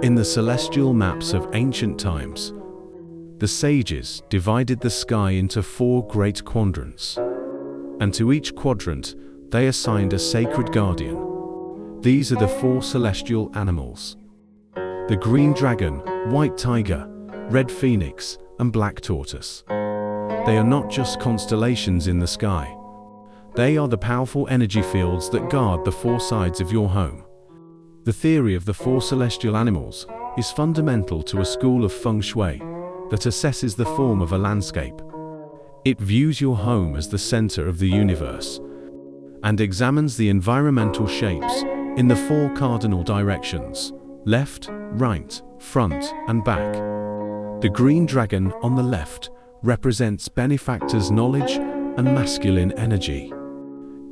In the celestial maps of ancient times, the sages divided the sky into 4 great quadrants, and to each quadrant they assigned a sacred guardian. These are the 4 celestial animals: the green dragon, white tiger, red phoenix, and black tortoise. They are not just constellations in the sky. They are the powerful energy fields that guard the 4 sides of your home. The theory of the 4 celestial animals is fundamental to a school of Feng Shui that assesses the form of a landscape. It views your home as the center of the universe and examines the environmental shapes in the 4 cardinal directions: left, right, front, and back. The green dragon on the left represents Benefactors' knowledge and masculine energy.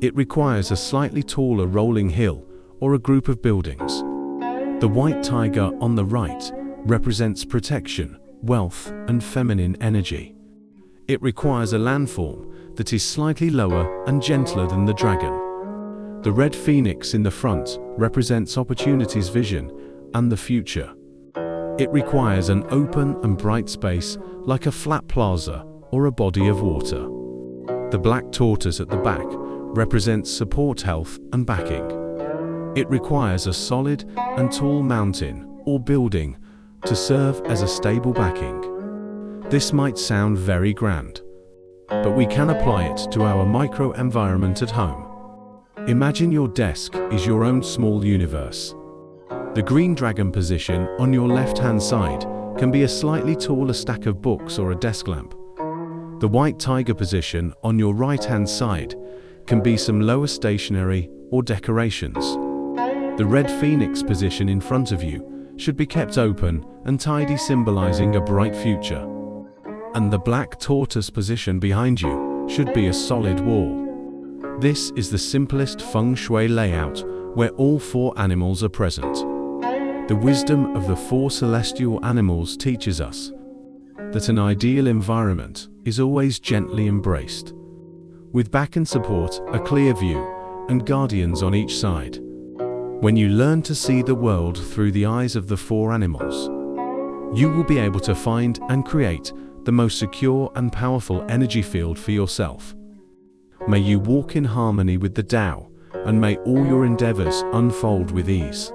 It requires a slightly taller rolling hill or a group of buildings. The white tiger on the right represents protection, wealth, and feminine energy. It requires a landform that is slightly lower and gentler than the dragon. The red phoenix in the front represents opportunities, vision, and the future. It requires an open and bright space like a flat plaza or a body of water. The black tortoise at the back represents support, health, and backing. It requires a solid and tall mountain or building to serve as a stable backing. This might sound very grand, but we can apply it to our micro-environment at home. Imagine your desk is your own small universe. The green dragon position on your left-hand side can be a slightly taller stack of books or a desk lamp. The white tiger position on your right-hand side can be some lower stationery or decorations. The red phoenix position in front of you should be kept open and tidy, symbolizing a bright future. And the black tortoise position behind you should be a solid wall. This is the simplest Feng Shui layout where all 4 animals are present. The wisdom of the 4 celestial animals teaches us that an ideal environment is always gently embraced, with back and support, a clear view, and guardians on each side. When you learn to see the world through the eyes of the 4 animals, you will be able to find and create the most secure and powerful energy field for yourself. May you walk in harmony with the Tao, and may all your endeavors unfold with ease.